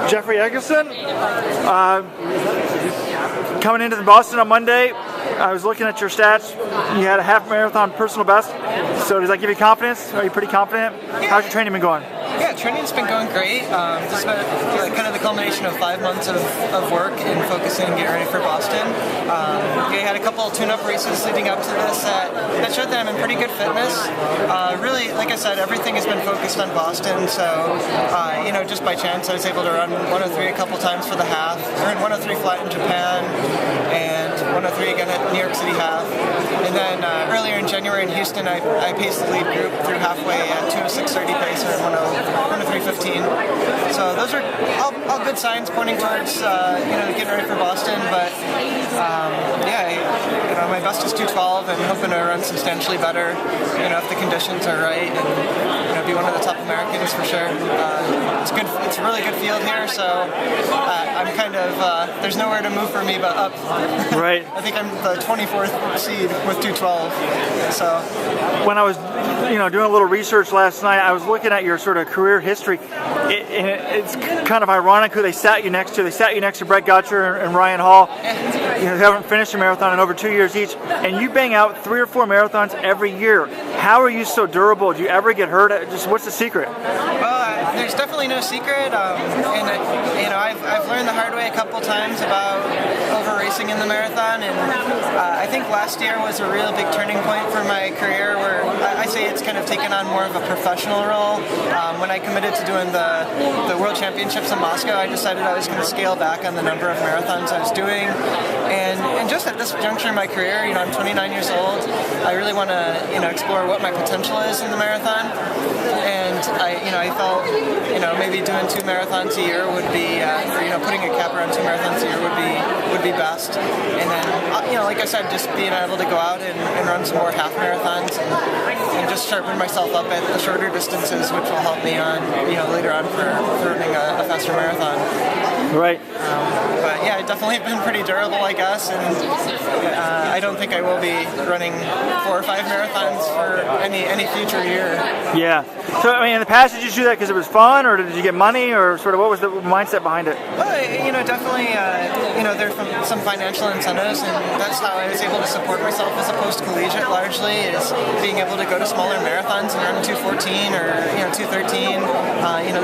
Jeffrey Eggleston. Coming into Boston on Monday, I was looking at your stats. You had a half marathon personal best. So does that give you confidence? Are you pretty confident? How's your training been going? Yeah, training's been going great. This has been kind of the culmination of 5 months of work and focusing and getting ready for Boston. I had a couple of tune-up races leading up to this that showed that I'm in pretty good fitness. Really, like I said, everything has been focused on Boston, so just by chance I was able to run 103 a couple times for the half. I ran 103 flat in Japan and 103 again at New York City half. And then earlier in January in Houston, I paced the lead group through halfway at 2:06:30 pace or 103:15. So those are all good signs pointing towards getting ready for Boston. But my best is 2:12 and hoping to run substantially better. If the conditions are right, and be one of the top Americans for sure. It's good. It's a really good field here, so I'm kind of there's nowhere to move for me but up. Right. I think I'm the 24th seed with 2:12. So when I was doing a little research last night, I was looking at your sort of career history. It's kind of ironic who they sat you next to. They sat you next to Brett Gutcher and Ryan Hall. Who haven't finished a marathon in over 2 years each, and you bang out 3 or 4 marathons every year. How are you so durable? Do you ever get hurt? Just what's the secret? Well, there's definitely no secret, I've learned the hard way a couple times about over racing in the marathon, and I think last year was a real big turning point for my career, where I say it's kind of taken on more of a professional role. When I committed to doing the World Championships in Moscow, I decided I was going to scale back on the number of marathons I was doing, and just at this juncture in my career, I'm 29 years old. I really want to explore what my potential is in the marathon, and I felt maybe doing 2 marathons a year would be putting a cap around 2 marathons a year would be best. And then like I said, just being able to go out and run some more half marathons and just sharpen myself up at the shorter distances, which will help me on later on for running a faster marathon. Right. But yeah, I've definitely been pretty durable, I guess, and I don't think I will be running 4 or 5 marathons for any future year. Yeah. So in the past, did you do that because it was fun, or did you get money, or sort of what was the mindset behind it? Well, definitely, there's some financial incentives, and that's how I was able to support myself as a post-collegiate largely, is being able to go to smaller marathons and run 2:14 or 2:13.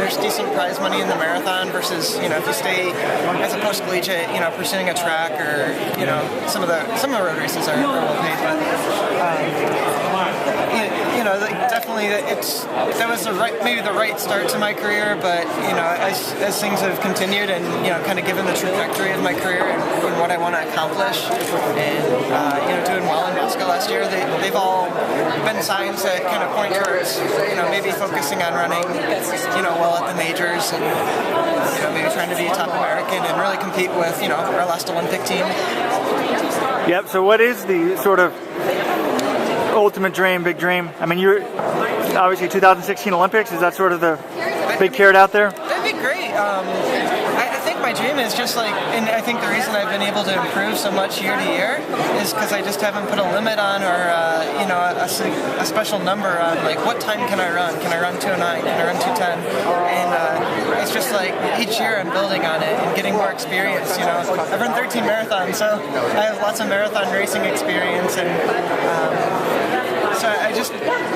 There's decent prize money in the marathon versus if you stay as a post-collegiate, pursuing a track, or some of the road races are well paid, but definitely that was maybe the right start to my career, but as things have continued and kind of given the trajectory of my career and what I want to accomplish, and doing well in Moscow last year, they've all been signs that kind of point towards maybe focusing on running well at the majors, and maybe trying to be a top American and really compete with our last Olympic team. Yep. So what is the sort of ultimate dream, big dream? I mean, you're obviously 2016 Olympics. Is that sort of the big carrot out there? That'd be great. I think my dream is just and I think the reason I've been able to improve so much year to year is because I just haven't put a limit on, or a special number on, what time can I run? Can I run 2:09? Can I run 2:10? And it's just each year I'm building on it and getting more experience. I've run 13 marathons, so I have lots of marathon racing experience, and so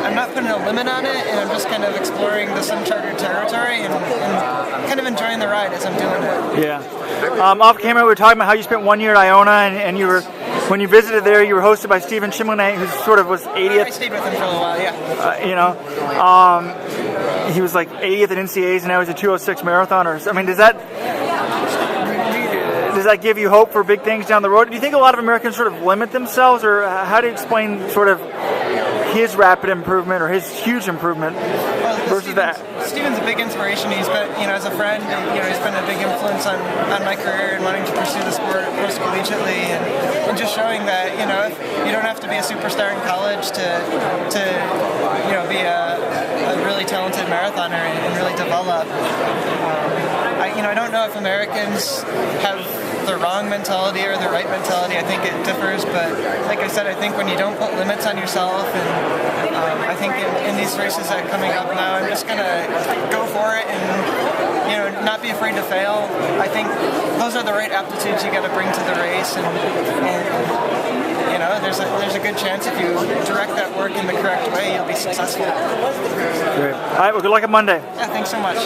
I'm not putting a limit on it, and I'm just kind of exploring this uncharted territory and kind of enjoying the ride as I'm doing it. Yeah. Off camera, we were talking about how you spent 1 year at Iona, and you were, when you visited there, you were hosted by Stephen Chimone, who sort of was 80th. I stayed with him for a little while, yeah. He was 80th at NCAAs, and now he's a 2:06 marathoner. I mean, does that give you hope for big things down the road? Do you think a lot of Americans sort of limit themselves, or how do you explain sort of his rapid improvement or his huge improvement versus that? Stephen's a big inspiration. He's been, as a friend, he's been a big influence on my career and wanting to pursue the sport post-collegiately, and just showing that, you don't have to be a superstar in college to be a really talented marathoner and really develop. I don't know if Americans have the wrong mentality or the right mentality. I think it differs, but like I said, I think when you don't put limits on yourself, and I think in these races that are coming up now, I'm just gonna go for it and not not be afraid to fail. I think those are the right aptitudes you got to bring to the race, and you know, there's a good chance if you direct that work in the correct way, you'll be successful. Great. All right, well, good luck on Monday. Yeah, thanks so much.